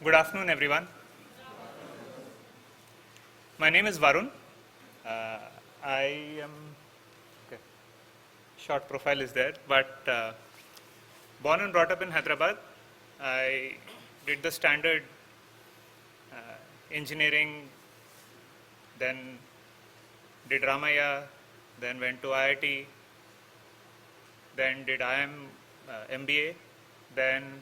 Good afternoon, everyone. My name is Varun. I am, okay, short profile is there, but born and brought up in Hyderabad. I did the standard engineering, then did Ramaya, then went to IIT, then did IIM MBA, then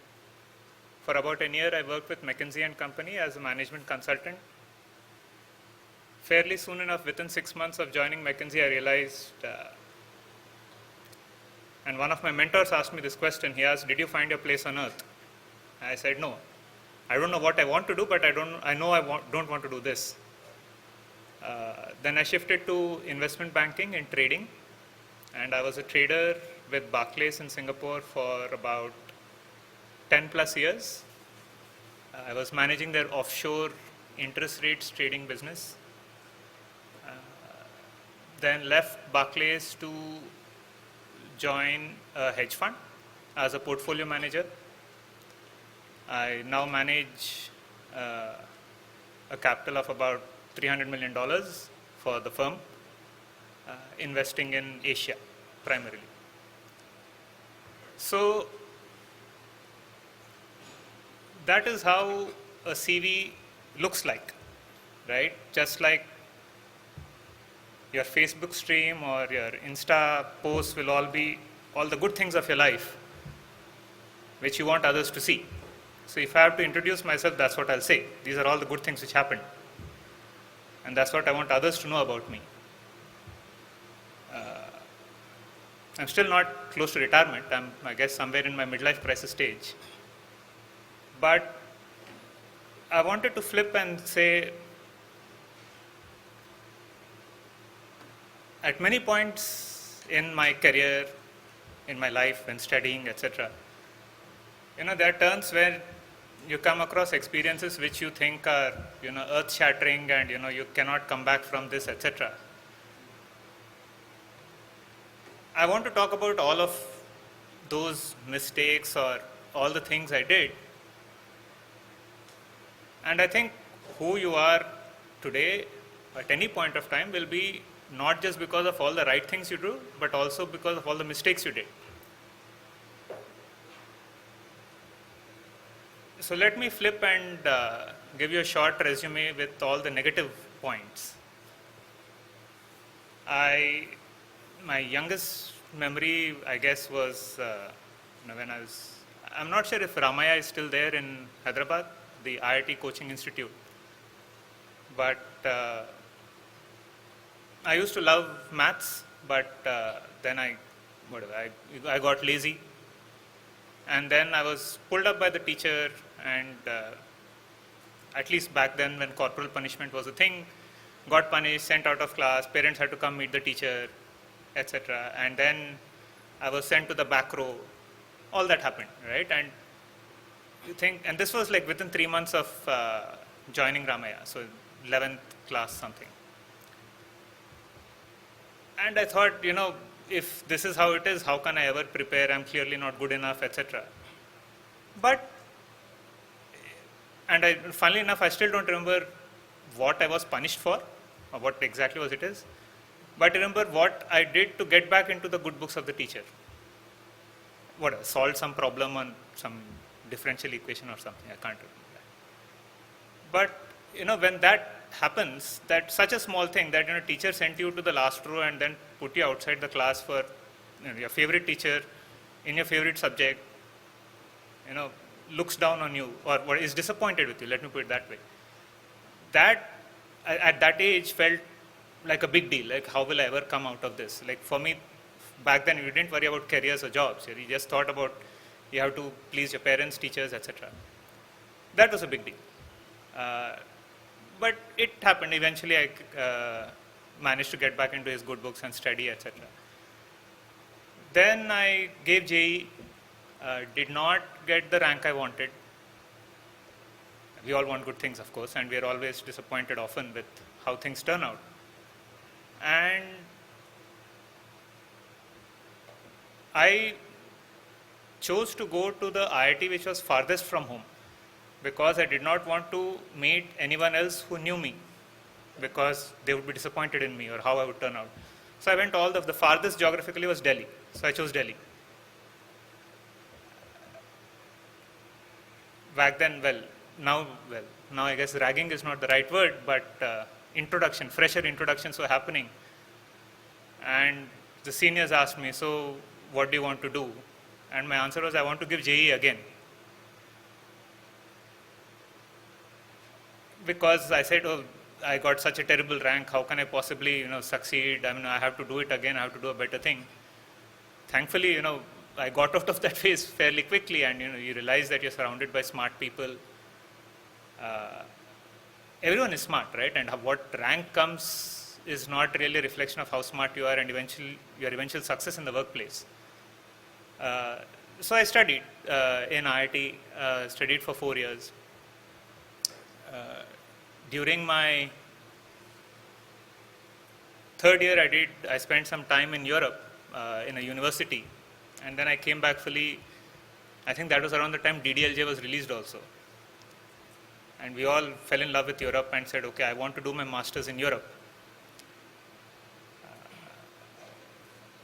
for about a year I worked with McKinsey & Company as a management consultant. Fairly soon enough, within 6 months of joining McKinsey, I realized, and one of my mentors asked me this question. He asked, "Did you find your place on earth?" I said, "No. I don't know what I want to do, but I know I don't want to do this." Then I shifted to investment banking and trading, and I was a trader with Barclays in Singapore for about 10 plus years. I was managing their offshore interest rates trading business. Then left Barclays to join a hedge fund as a portfolio manager. I now manage a capital of about $300 million for the firm, investing in Asia primarily. So that is how a CV looks like, right? Just like your Facebook stream or your Insta posts will all be all the good things of your life, which you want others to see. So if I have to introduce myself, that's what I'll say. These are all the good things which happened. And that's what I want others to know about me. I'm still not close to retirement. I'm, I guess, somewhere in my midlife crisis stage. But I wanted to flip and say, at many points in my career, in my life, when studying, etc., there are turns where you come across experiences which you think are, earth-shattering, and you cannot come back from this, etc. I want to talk about all of those mistakes or all the things I did. And I think who you are today at any point of time will be not just because of all the right things you do, but also because of all the mistakes you did. So let me flip and give you a short resume with all the negative points. My youngest memory, I guess, was when I'm not sure if Ramaya is still there in Hyderabad, the IIT Coaching Institute. But I used to love maths, but then I got lazy. And then I was pulled up by the teacher, and at least back then when corporal punishment was a thing, got punished, sent out of class, parents had to come meet the teacher, etc. And then I was sent to the back row. All that happened, right? And you think, and this was like within 3 months of joining Ramaya, so 11th class something. And I thought, if this is how it is, how can I ever prepare? I'm clearly not good enough, etc. But, funnily enough, I still don't remember what I was punished for, or what exactly was it is. But I remember what I did to get back into the good books of the teacher. Solved some problem on some differential equation or something, I can't remember that. But, when that happens, that such a small thing that, teacher sent you to the last row and then put you outside the class for your favorite teacher in your favorite subject, looks down on you or is disappointed with you, let me put it that way. That, at that age, felt like a big deal. Like, how will I ever come out of this? Like, for me, back then, you didn't worry about careers or jobs. You just thought about you have to please your parents, teachers, etc. That was a big deal. But it happened. Eventually, I managed to get back into his good books and study, etc. Then I gave JEE, did not get the rank I wanted. We all want good things, of course, and we are always disappointed often with how things turn out. And I chose to go to the IIT which was farthest from home. because I did not want to meet anyone else who knew me, because they would be disappointed in me or how I would turn out. So I went the farthest geographically was Delhi. So I chose Delhi. Back then, now I guess ragging is not the right word, but fresher introductions were happening. And the seniors asked me, so what do you want to do? And my answer was, I want to give JEE again. Because I said, oh, I got such a terrible rank, how can I possibly, succeed? I mean, I have to do it again, I have to do a better thing. Thankfully, I got out of that phase fairly quickly, and, you realize that you're surrounded by smart people. Everyone is smart, right? And what rank comes is not really a reflection of how smart you are and your eventual success in the workplace. So I studied in IIT, studied for 4 years. During my third year, I spent some time in Europe in a university, and then I came back fully. I think that was around the time DDLJ was released also. And we all fell in love with Europe and said, okay, I want to do my master's in Europe.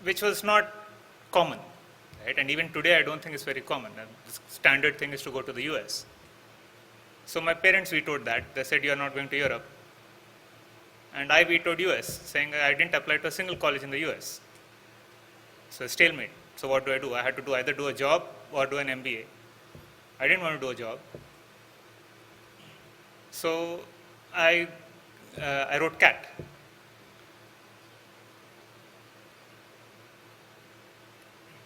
Which was not common, right? And even today, I don't think it's very common. The standard thing is to go to the US. So my parents vetoed that. They said, you're not going to Europe. And I vetoed US, saying I didn't apply to a single college in the US. So stalemate. So what do? I had to either do a job or do an MBA. I didn't want to do a job. So I wrote CAT.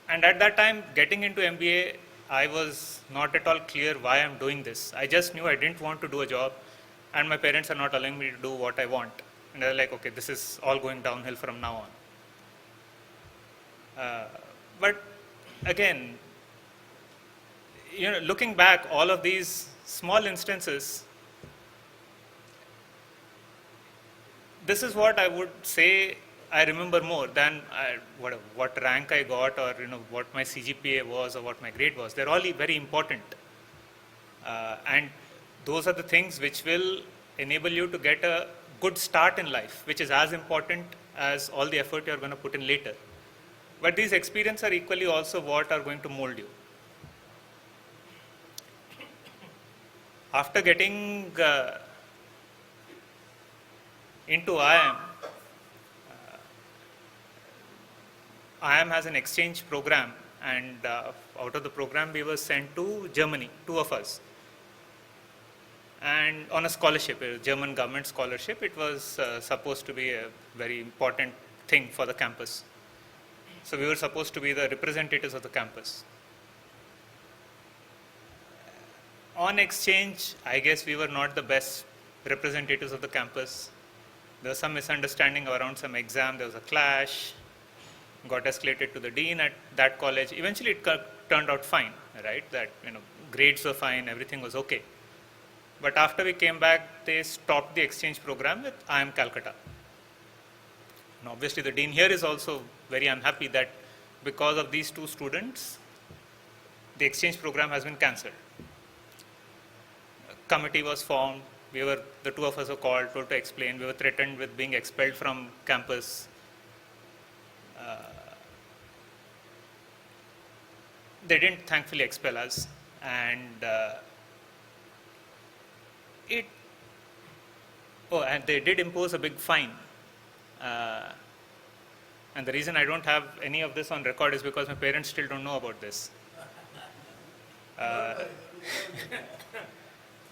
And at that time, getting into MBA, I was not at all clear why I'm doing this. I just knew I didn't want to do a job, and my parents are not allowing me to do what I want. And they're like, okay, this is all going downhill from now on. But again, looking back, all of these small instances, this is what I would say I remember more than what rank I got, or what my CGPA was, or what my grade was. They're all very important, and those are the things which will enable you to get a good start in life, which is as important as all the effort you're going to put in later. But these experiences are equally also what are going to mold you. After getting into IIM, IIM has an exchange program, and out of the program we were sent to Germany, 2 of us, and on a scholarship, a German government scholarship. It was supposed to be a very important thing for the campus. So we were supposed to be the representatives of the campus. On exchange, I guess we were not the best representatives of the campus. There was some misunderstanding around some exam, there was a clash, got escalated to the dean at that college. Eventually it turned out fine, right? That, grades were fine, everything was okay. But after we came back, they stopped the exchange program with IIM Calcutta. And obviously the dean here is also very unhappy that because of these 2 students, the exchange program has been cancelled. A committee was formed. The 2 of us were called, told to explain. We were threatened with being expelled from campus. They didn't thankfully expel us, and and they did impose a big fine. And the reason I don't have any of this on record is because my parents still don't know about this.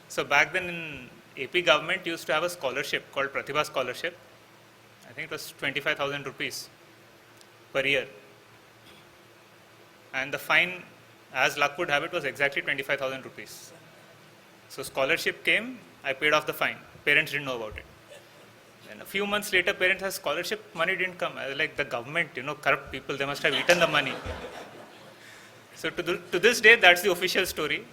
So back then in AP government used to have a scholarship called Pratibha Scholarship. I think it was 25,000 rupees per year. And the fine, as luck would have it, was exactly 25,000 rupees. So scholarship came, I paid off the fine. Parents didn't know about it. And a few months later, parents had scholarship, money didn't come. I was like, the government, corrupt people, they must have eaten the money. So to this day, that's the official story.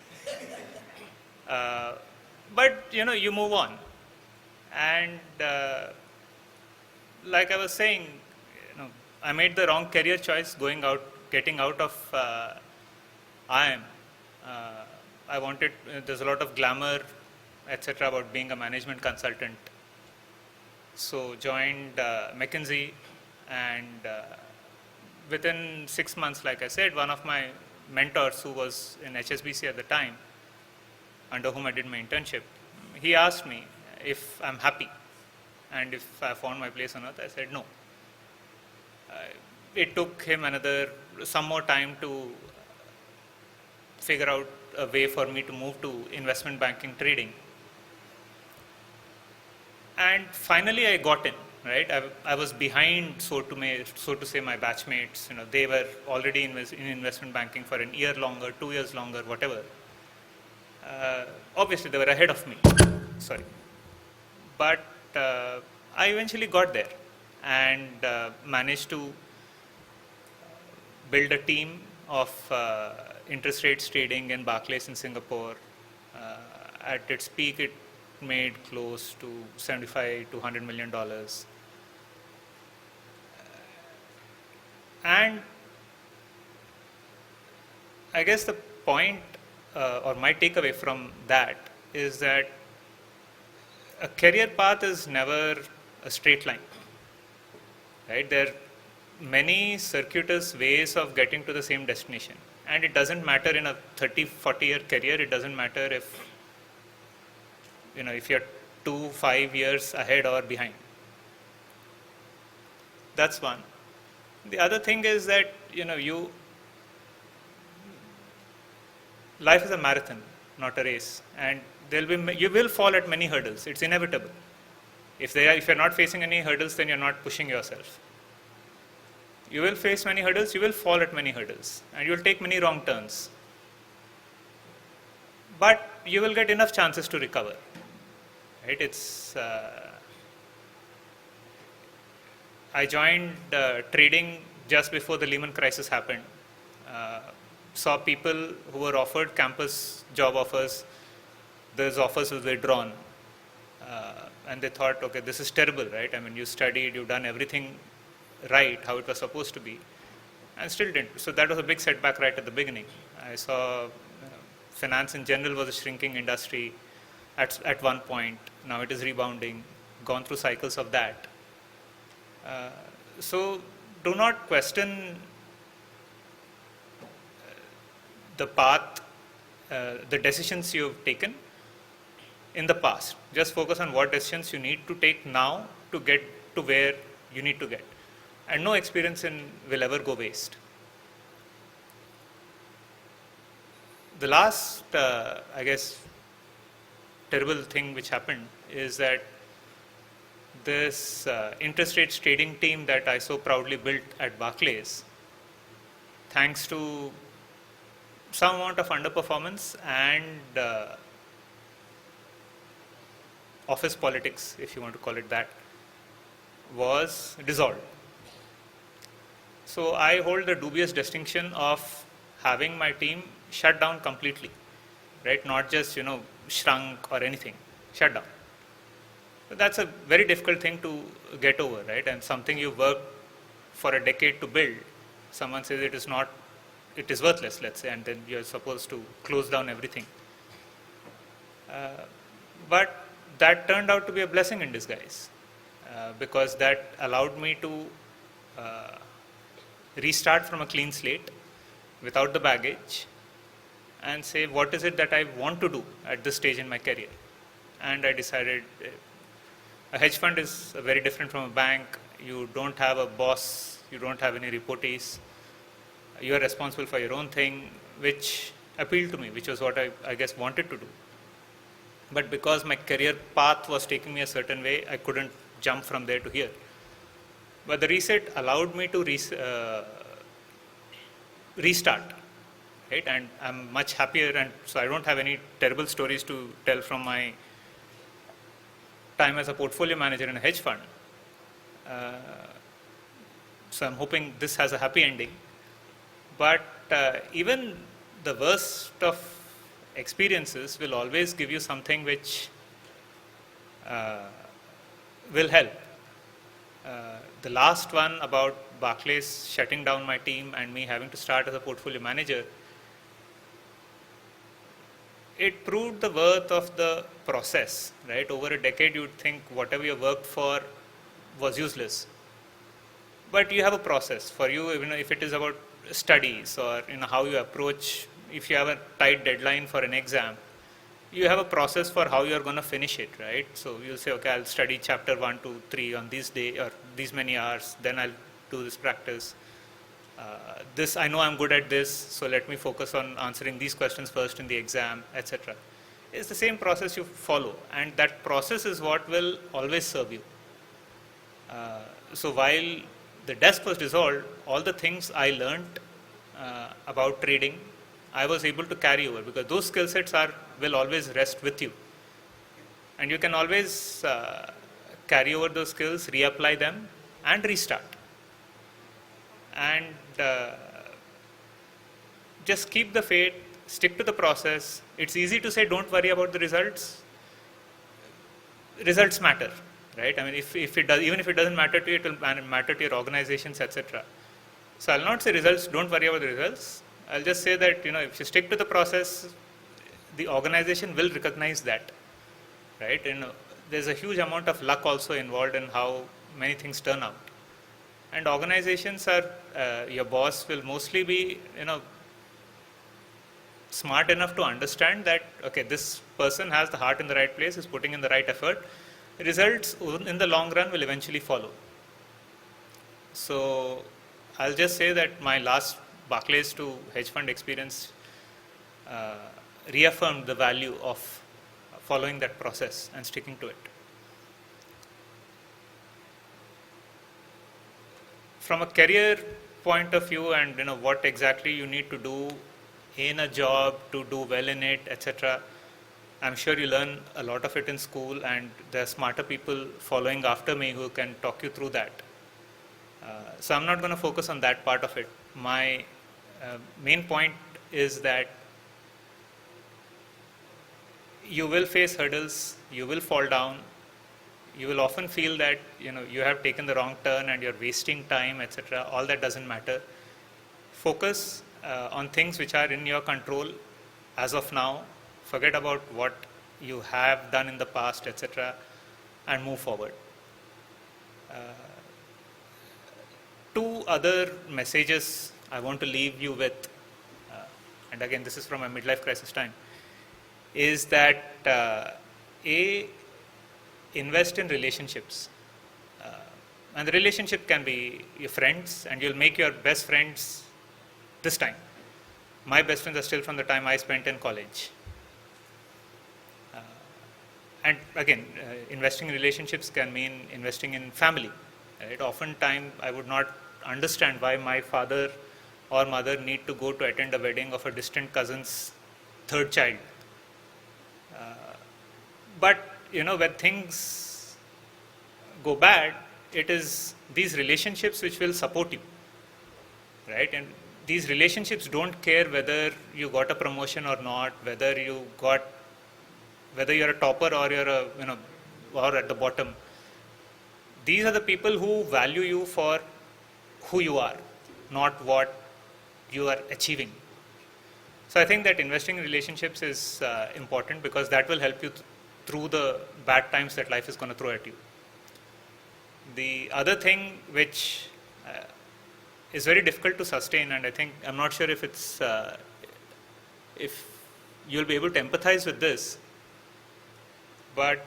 But, you move on. And like I was saying, I made the wrong career choice getting out of IIM. I wanted, there's a lot of glamour, etc., about being a management consultant. So joined McKinsey, and within 6 months, like I said, one of my mentors who was in HSBC at the time, under whom I did my internship, he asked me if I'm happy and if I found my place on earth. I said no. It took him some more time to figure out a way for me to move to investment banking trading. And finally I got in, right? I was behind, so to say, my batchmates. They were already in investment banking for a year longer, 2 years longer, whatever. Obviously they were ahead of me, sorry. But I eventually got there and managed to build a team of interest rates trading in Barclays in Singapore. At its peak, it made close to $75 to $100 million. And I guess the point or my takeaway from that is that a career path is never a straight line, right? There are many circuitous ways of getting to the same destination, and it doesn't matter in a 30-40 year career. It doesn't matter if you're 2-5 years ahead or behind. That's one. The other thing is that life is a marathon, not a race, and you will fall at many hurdles. It's inevitable. If you're not facing any hurdles, then you're not pushing yourself. You will face many hurdles, you will fall at many hurdles, and you will take many wrong turns. But you will get enough chances to recover. Right? I joined trading just before the Lehman crisis happened. Saw people who were offered campus job offers. Those offers were withdrawn. And they thought, okay, this is terrible, right? I mean, you studied, you've done everything right, how it was supposed to be, and still didn't. So that was a big setback right at the beginning. I saw finance in general was a shrinking industry at one point. Now it is rebounding, gone through cycles of that. So do not question the path, the decisions you've taken in the past. Just focus on what decisions you need to take now to get to where you need to get. And no experience will ever go waste. The last, I guess, terrible thing which happened is that this interest rates trading team that I so proudly built at Barclays, thanks to some amount of underperformance and office politics, if you want to call it that, was dissolved. So I hold the dubious distinction of having my team shut down completely, right? Not just, shrunk or anything, shut down. So that's a very difficult thing to get over, right? And something you worked for a decade to build, someone says it is worthless, let's say, and then you're supposed to close down everything. But that turned out to be a blessing in disguise, because that allowed me to restart from a clean slate without the baggage and say, what is it that I want to do at this stage in my career? And I decided a hedge fund is very different from a bank. You don't have a boss, you don't have any reportees. You are responsible for your own thing, which appealed to me, which was what I guess wanted to do. But because my career path was taking me a certain way, I couldn't jump from there to here. But the reset allowed me to restart, right? And I'm much happier, and so I don't have any terrible stories to tell from my time as a portfolio manager in a hedge fund. So I'm hoping this has a happy ending. But even the worst of experiences will always give you something which will help. The last one about Barclays shutting down my team and me having to start as a portfolio manager, it proved the worth of the process, right? Over a decade, you'd think whatever you worked for was useless. But you have a process for you, if it is about studies or how you approach, if you have a tight deadline for an exam, you have a process for how you're going to finish it, right? So you'll say, okay, I'll study chapter 1, 2, 3 on this day or these many hours, then I'll do this practice. This, I know I'm good at this, so let me focus on answering these questions first in the exam, etc. It's the same process you follow, and that process is what will always serve you. So while the desk was dissolved, all the things I learned about trading, I was able to carry over, because those skill sets will always rest with you. And you can always carry over those skills, reapply them, and restart. And just keep the faith, stick to the process. It's easy to say don't worry about the results. Results matter, right? I mean, if it does, even if it doesn't matter to you, it will matter to your organizations, etc. So I'll not say results, don't worry about the results. I'll just say that if you stick to the process, the organization will recognize that, right? There's a huge amount of luck also involved in how many things turn out. And organizations are, your boss will mostly be, smart enough to understand that, okay, this person has the heart in the right place, is putting in the right effort. Results in the long run will eventually follow. So I'll just say that my last Barclays to hedge fund experience reaffirmed the value of following that process and sticking to it. From a career point of view, and what exactly you need to do in a job to do well in it, etc., I'm sure you learn a lot of it in school, and there are smarter people following after me who can talk you through that. So I'm not going to focus on that part of it. My main point is that you will face hurdles, you will fall down, you will often feel that you have taken the wrong turn and you're wasting time, etc. All that doesn't matter. Focus on things which are in your control as of now. Forget about what you have done in the past, etc., and move forward. Two other messages I want to leave you with, and again, this is from a midlife crisis time, is that invest in relationships. And the relationship can be your friends, and you'll make your best friends this time. My best friends are still from the time I spent in college. And again, investing in relationships can mean investing in family. Right? Oftentimes, I would not understand why my father or mother need to go to attend a wedding of a distant cousin's third child. But when things go bad, it is these relationships which will support you, right? And these relationships don't care whether you got a promotion or not, whether you're a topper or you're or at the bottom. These are the people who value you for who you are, not what you are achieving. So I think that investing in relationships is important, because that will help you through the bad times that life is going to throw at you. The other thing which is very difficult to sustain, and I'm not sure if it's if you'll be able to empathize with this, but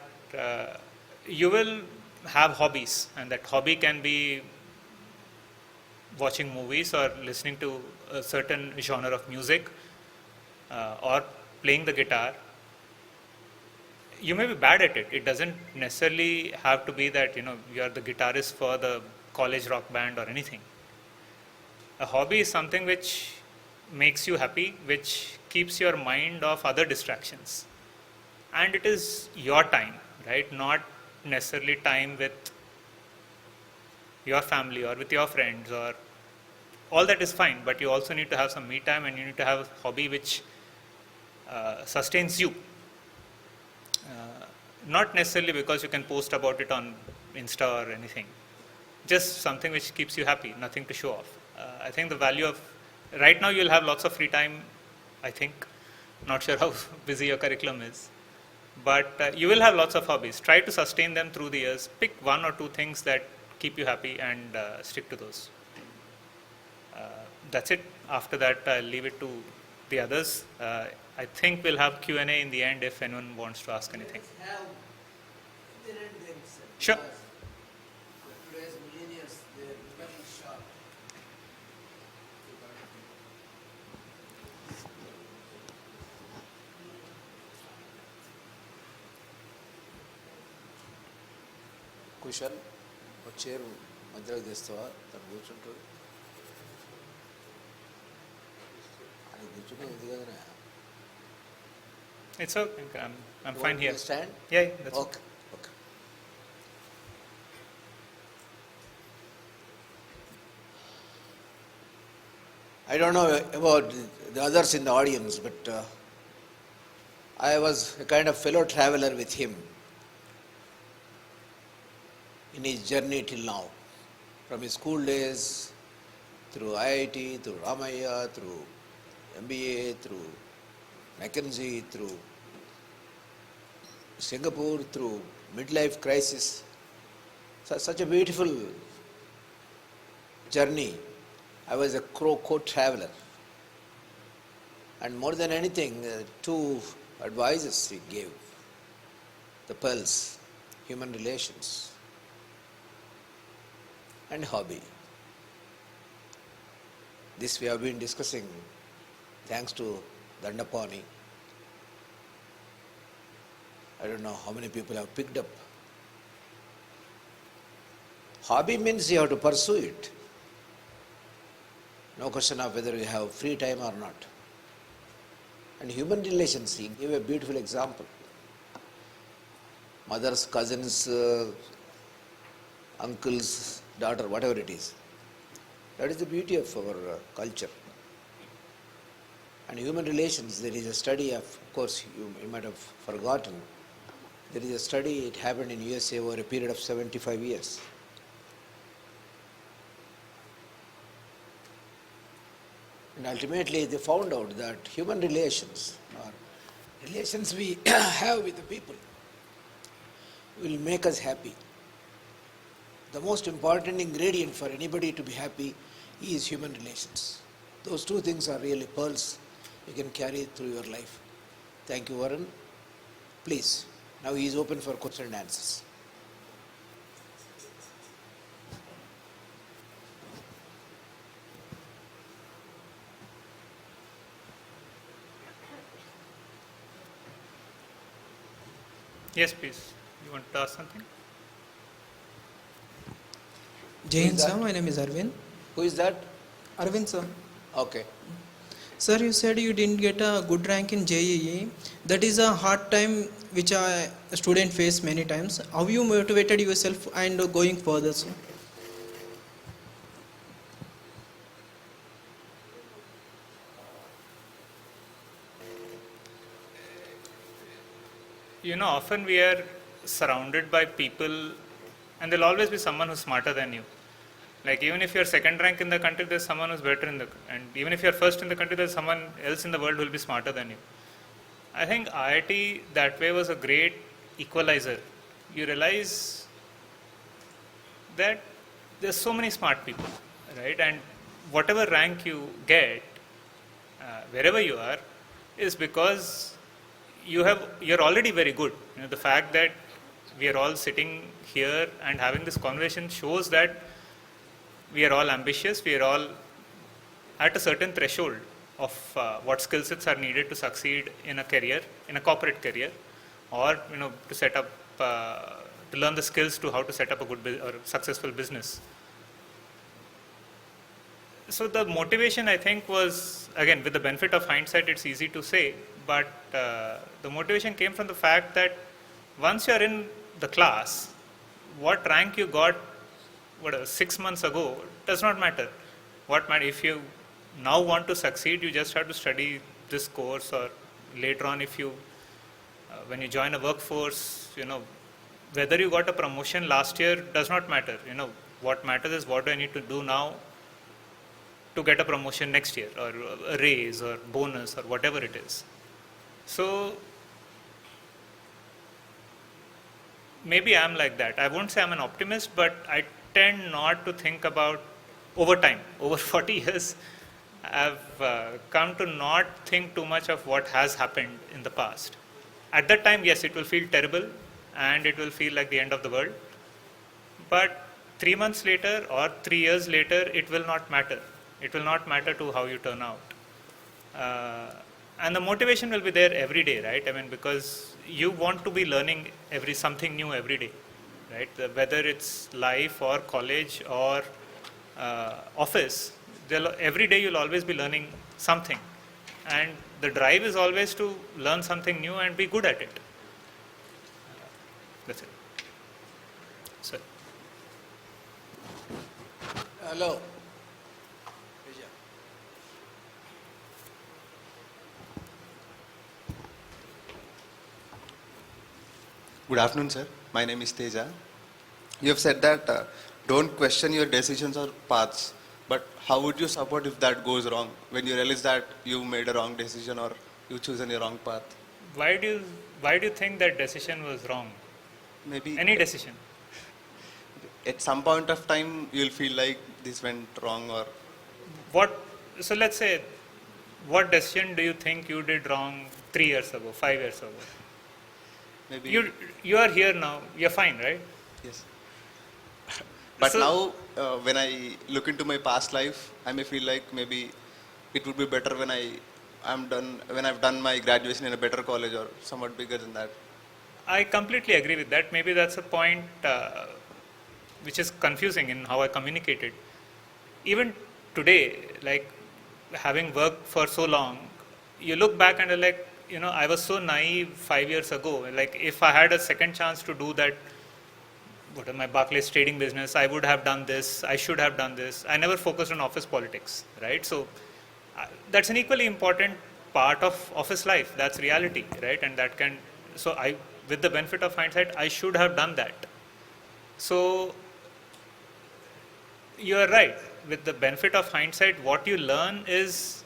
you will have hobbies, and that hobby can be watching movies or listening to a certain genre of music or playing the guitar. You may be bad at it. It doesn't necessarily have to be that you're the guitarist for the college rock band or anything. A hobby is something which makes you happy, which keeps your mind off other distractions, and it is your time, right? Not necessarily time with your family or with your friends, or all that is fine, but you also need to have some me time, and you need to have a hobby which sustains you. Not necessarily because you can post about it on Insta or anything, just something which keeps you happy, nothing to show off. I think the value of, right now you'll have lots of free time, I think, Not sure how busy your curriculum is. But you will have lots of hobbies. Try to sustain them through the years. Pick one or two things that keep you happy and stick to those. That's it. After that, I'll leave it to the others. I think we'll have Q&A in the end if anyone wants to ask anything. Sure. Today's millennials, they're becoming sharp. Kushal ఒక chair మధ్యలో తీస్తావా తను కూర్చుంటుంది అని కూర్చుంటే ఇది కదనే It's okay. I'm fine here. Stand Yeah, that's okay okay I don't know about the others in the audience, but I was a kind of fellow traveler with him in his journey till now. From his school days, through IIT, through Ramaya, through MBA, through McKinsey, through Singapore, through midlife crisis. Such a beautiful journey. I was a co-traveler. And more than anything, two advices he gave. The pearls, human relations, and hobby. This we have been discussing thanks to Dandapani. I don't know how many people have picked up. Hobby means you have to pursue it. No question of whether you have free time or not. And human relations, he gave a beautiful example. Mothers, cousins, uncles, daughter, whatever it is. That is the beauty of our culture. And human relations, there is a study of course, you might have forgotten. There is a study, it happened in USA over a period of 75 years. And ultimately they found out that human relations, or relations we have with the people, will make us happy. The most important ingredient for anybody to be happy is human relations. Those two things are really pearls you can carry through your life. Thank you, Varun. Please, now he is open for question and answers. Yes, please. You want to ask something? Jai Hind, Who is sir. that? My name is Arvind. Who is that? Arvind, sir. Okay. Sir, you said you didn't get a good rank in JEE. That is a hard time which a student face many times. How you motivated yourself and going further, sir? You know, often we are surrounded by people, and there'll always be someone who's smarter than you. Like even if you're second rank in the country, there's someone who's better in the, and even if you're first in the country, there's someone else in the world who will be smarter than you. I think IIT that way was a great equalizer. You realize that there's so many smart people, right? And whatever rank you get, wherever you are, is because you're already very good. You know, the fact that we are all sitting here and having this conversation shows that we are all ambitious. We are all at a certain threshold of what skill sets are needed to succeed in a career, in a corporate career, or to set up, to learn the skills to how to set up a good or successful business. So the motivation, I think, was, again, with the benefit of hindsight, it's easy to say, but the motivation came from the fact that once you're in the class, what rank you got 6 months ago does not matter. What matter, if you now want to succeed, you just have to study this course, or later on if you, when you join a workforce, whether you got a promotion last year does not matter. What matters is what do I need to do now to get a promotion next year, or a raise or bonus or whatever it is. So maybe I'm like that. I won't say I'm an optimist, but I tend not to think about over time. Over 40 years, I've come to not think too much of what has happened in the past. At that time, yes, it will feel terrible and it will feel like the end of the world. But 3 months later or 3 years later, it will not matter. It will not matter to how you turn out. And the motivation will be there every day, right? I mean, because you want to be learning something new every day, right? Whether it's life or college or office, every day you'll always be learning something. And the drive is always to learn something new and be good at it. That's it. So, Hello. Good afternoon, sir. My name is Teja. You have said that don't question your decisions or paths, but how would you support if that goes wrong? When you realize that you made a wrong decision or you chosen a wrong path? why do you think that decision was wrong? Maybe Any decision? at some point of time you'll feel like this went wrong or What? So let's say, what decision do you think you did wrong 3 years ago, 5 years ago? maybe You are here now. You're fine, right? yes. But So- now when I look into my past life, I may feel like maybe it would be better when I've done my graduation in a better college or somewhat bigger than that. I completely agree with that. Maybe that's a point which is confusing in how I communicated. Even today, like having worked for so long, you look back and you're like, I was so naive 5 years ago. Like if I had a second chance to do that, my Barclays trading business, I would have done this. I should have done this. I never focused on office politics, right? So that's an equally important part of office life. That's reality, right? And that can, with the benefit of hindsight, I should have done that. So you are right. With the benefit of hindsight, what you learn is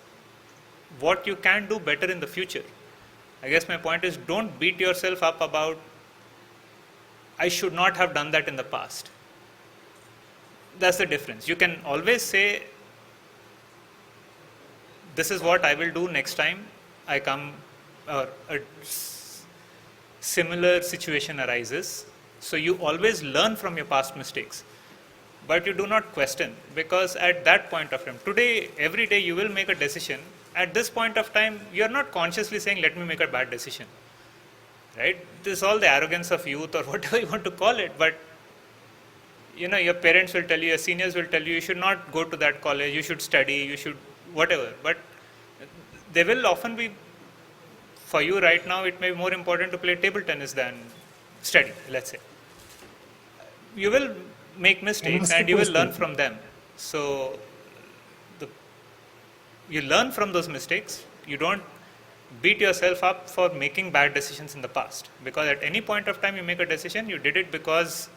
what you can do better in the future. I guess my point is, don't beat yourself up about, I should not have done that in the past. That's the difference. You can always say, this is what I will do next time I come, or a similar situation arises. So you always learn from your past mistakes, but you do not question, because at that point of time, today, every day you will make a decision. At this point of time, you are not consciously saying, let me make a bad decision, right? This is all the arrogance of youth or whatever you want to call it, but your parents will tell you, your seniors will tell you, you should not go to that college, you should study, you should whatever, but they will often be, for you right now, it may be more important to play table tennis than study, let's say. You will make mistakes and you will learn from them. So you learn from those mistakes. You don't beat yourself up for making bad decisions in the past, because at any point of time you make a decision, you did it because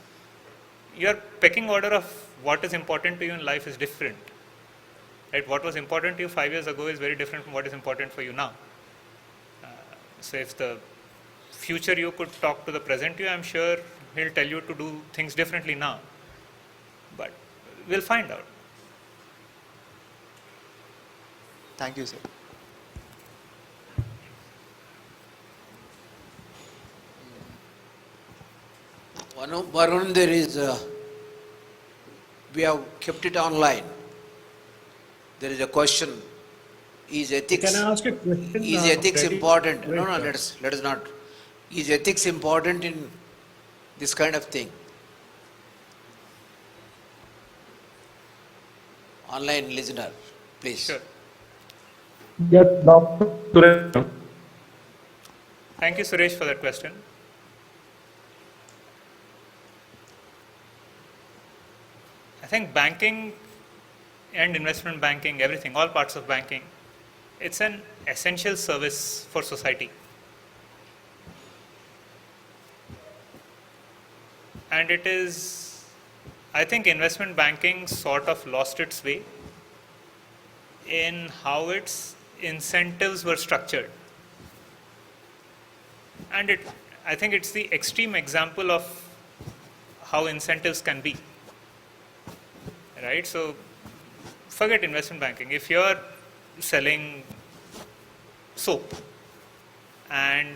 your pecking order of what is important to you in life is different. Right? What was important to you 5 years ago is very different from what is important for you now. So if the future you could talk to the present you, I'm sure he'll tell you to do things differently now. But we'll find out. Thank you, sir. Varun, there is, we have kept it online. There is a question, is ethics, Can I ask a question? is ethics Freddy? important? Wait, No, let us not. Is ethics important in this kind of thing? Online listener, please. Sure. Yes, Dr. Suresh. Thank you, Suresh, for that question. I think banking and investment banking, everything, all parts of banking, it's an essential service for society. And it is, I think investment banking sort of lost its way in how its incentives were structured. And I think it's the extreme example of how incentives can be, right? So forget investment banking. If you're selling soap and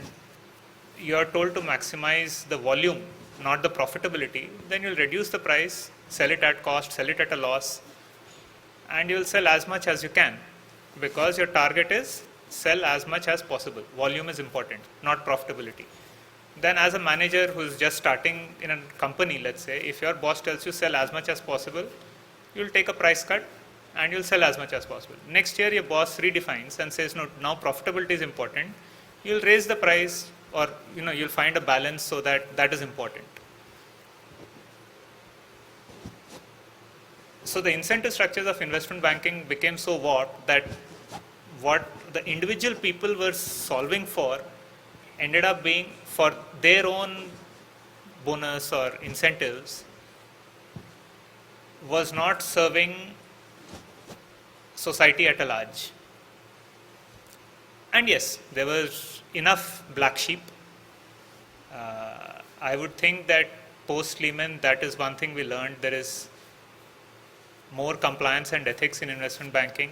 you're told to maximize the volume, not the profitability, then you'll reduce the price, sell it at cost, sell it at a loss, and you'll sell as much as you can, because your target is sell as much as possible. Volume is important, not profitability. Then as a manager who's just starting in a company, let's say, if your boss tells you sell as much as possible, you'll take a price cut and you'll sell as much as possible. Next year your boss redefines and says, no, now profitability is important. You'll raise the price, or you'll find a balance so that is important. So the incentive structures of investment banking became so warped that what the individual people were solving for ended up being for their own bonus or incentives was not serving society at a large. And yes, there was enough black sheep. I would think that post Lehman, that is one thing we learned. There is more compliance and ethics in investment banking.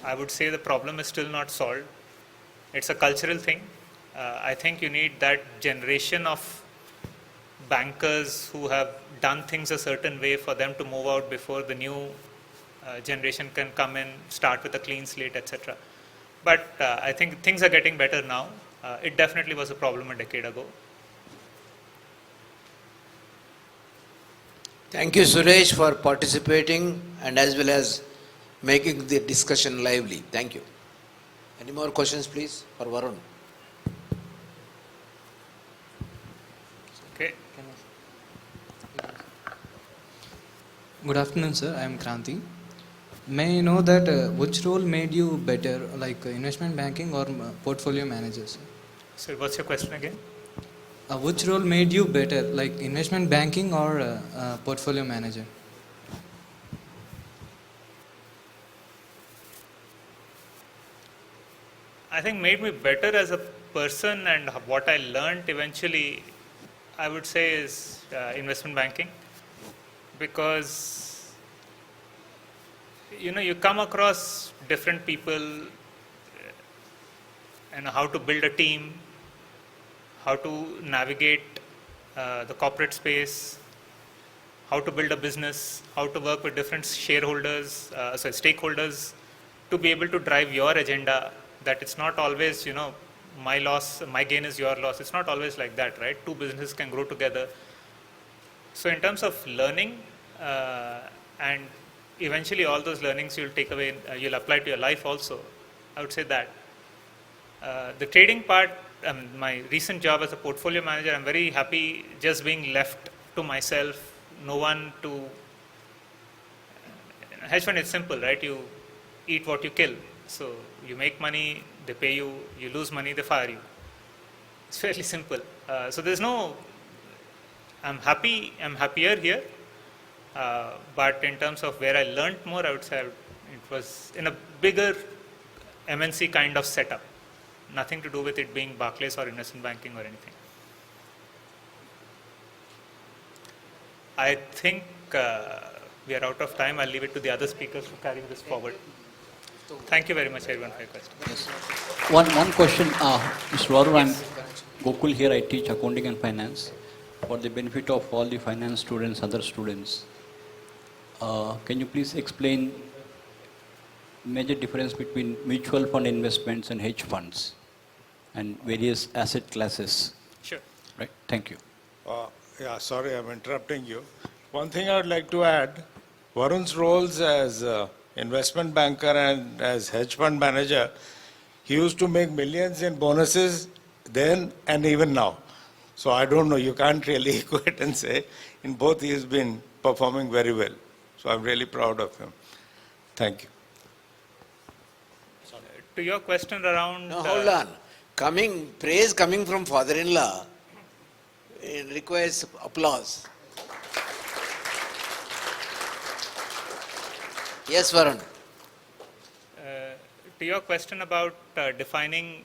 I would say the problem is still not solved. It's a cultural thing. I think you need that generation of bankers who have done things a certain way for them to move out before the new generation can come in, start with a clean slate, etc. But I think things are getting better now. It definitely was a problem a decade ago. Thank you, Suresh, for participating and as well as making the discussion lively. Thank you. Any more questions, please, for Varun? Okay. Good afternoon, sir. I am Kranti. May I know that which role made you better, like investment banking or portfolio manager, sir? So what's your question again? Which role made you better, like investment banking or portfolio manager? I think made me better as a person, and what I learned eventually, I would say, is investment banking, because you come across different people and how to build a team, how to navigate the corporate space, how to build a business, how to work with different stakeholders to be able to drive your agenda. That it's not always, my loss, my gain is your loss. It's not always like that, right? Two businesses can grow together. So in terms of learning, and eventually all those learnings you'll take away, you'll apply to your life also, I would say that. The trading part, my recent job as a portfolio manager, I'm very happy just being left to myself, no one to. Hedge fund is simple, right? You eat what you kill. So you make money, they pay you, you lose money, they fire you. It's fairly simple. So there's no, I'm happier here. But in terms of where I learned more, I would say it was in a bigger MNC kind of setup. Nothing to do with it being Barclays or investment banking or anything. I think we are out of time. I'll leave it to the other speakers to carry this forward. Thank you very much, everyone, for your questions. One question, Mr. Varun, I'm Gokul here. I teach accounting and finance for the benefit of all the finance students, other students. Can you please explain major difference between mutual fund investments and hedge funds and various asset classes? Sure. Right. Thank you. Yeah, sorry, I'm interrupting you. One thing I would like to add, Varun's roles as investment banker and as hedge fund manager, he used to make millions in bonuses then and even now. So I don't know, you can't really equate and say, in both he has been performing very well. So I'm really proud of him. Thank you. To your question around. No, hold on. Praise coming from father-in-law, it requires applause. Yes, Varun. To your question about defining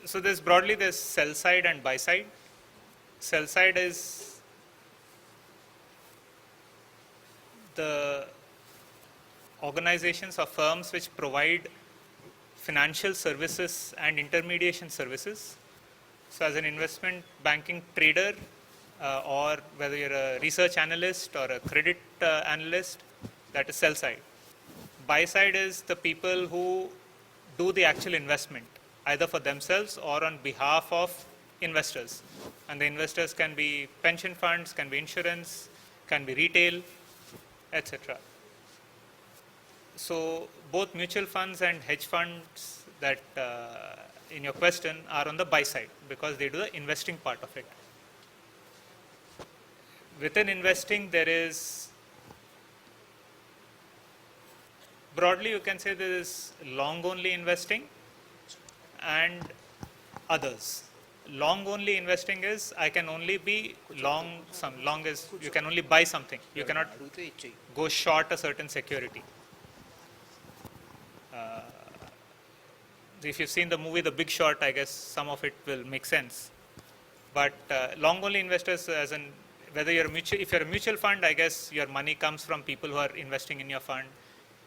So there's sell side and buy side. Sell side is the organizations or firms which provide financial services and intermediation services. So as an investment banking trader, or whether you're a research analyst or a credit analyst, that is sell side. Buy side is the people who do the actual investment, either for themselves or on behalf of investors. And the investors can be pension funds, can be insurance, can be retail, etc. So both mutual funds and hedge funds that in your question are on the buy side because they do the investing part of it. Within investing, there is, broadly you can say there is long only investing and others. Long only investing is I can only be long, long is you can only buy something. You cannot go short a certain security. If you've seen the movie The Big Short, I guess some of it will make sense. But long only investors, as in whether if you're a mutual fund, I guess your money comes from people who are investing in your fund.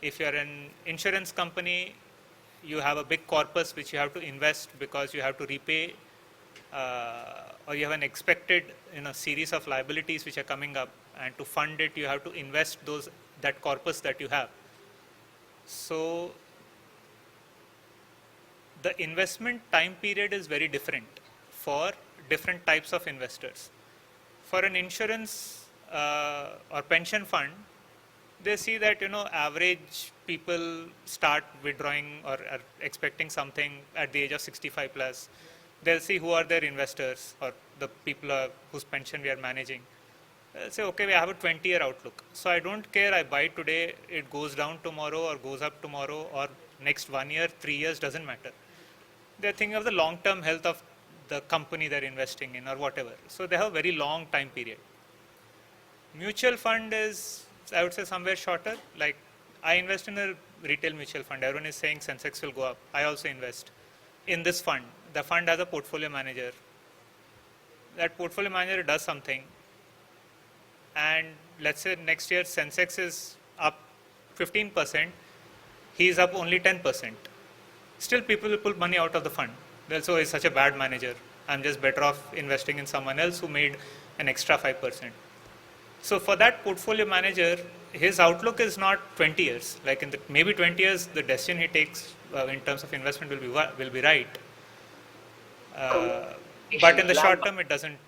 If you're an insurance company, you have a big corpus which you have to invest because you have to repay, or you have an expected series of liabilities which are coming up, and to fund it you have to invest that corpus that you have. So the investment time period is very different for different types of investors. For an insurance or pension fund, they see that average people start withdrawing or are expecting something at the age of 65 plus. They'll see who are their investors or the people whose pension we are managing. They'll say, okay, we have a 20-year outlook. So I don't care, I buy today, it goes down tomorrow or goes up tomorrow or next 1 year, 3 years, doesn't matter. They're thinking of the long-term health of the company they're investing in or whatever. So they have a very long time period. Mutual fund is, I would say, somewhere shorter. Like I invest in a retail mutual fund. Everyone is saying Sensex will go up. I also invest in this fund. The fund has a portfolio manager. That portfolio manager does something. And let's say next year Sensex is up 15%. He is up only 10%. Still people will pull money out of the fund. They'll say, oh, he's such a bad manager. I'm just better off investing in someone else who made an extra 5%. So for that portfolio manager, his outlook is not 20 years. Like in maybe 20 years, the decision he takes in terms of investment will be right. But in the short term, it doesn't.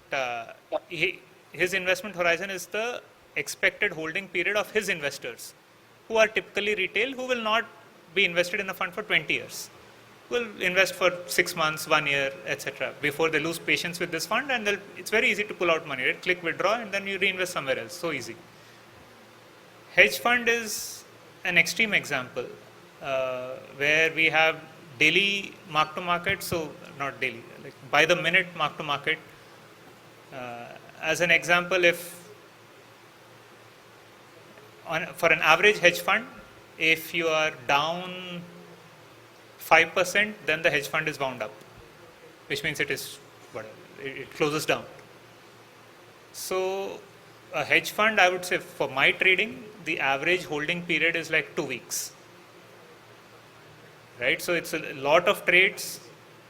His investment horizon is the expected holding period of his investors, who are typically retail, who will not be invested in a fund for 20 years. Will invest for 6 months, 1 year, etc. before they lose patience with this fund, and it's very easy to pull out money. Right? Click withdraw, and then you reinvest somewhere else. So easy. Hedge fund is an extreme example where we have daily mark to market. So not daily, like by the minute mark to market. As an example, for an average hedge fund, if you are down 5%, then the hedge fund is wound up, which means it closes down. So a hedge fund, I would say for my trading, the average holding period is like 2 weeks. Right? So it's a lot of trades,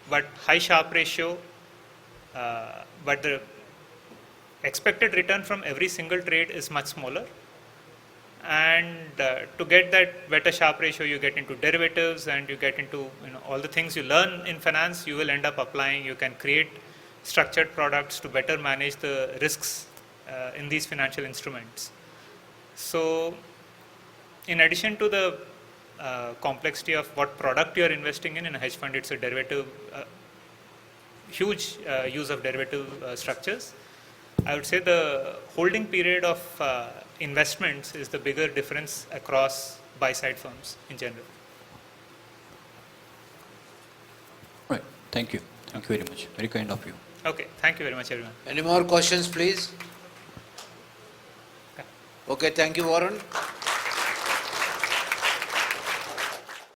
but high Sharpe ratio, but the expected return from every single trade is much smaller. And to get that better Sharpe ratio, you get into derivatives and you get into all the things you learn in finance. You will end up applying. You can create structured products to better manage the risks in these financial instruments. So, in addition to the complexity of what product you are investing in a hedge fund, it's a derivative, huge use of derivative structures. I would say the holding period of investments is the bigger difference across buy-side firms in general. Right. Thank you. Thank you very much. Very kind of you. Okay. Thank you very much, everyone. Any more questions, please? Okay, thank you, Warren.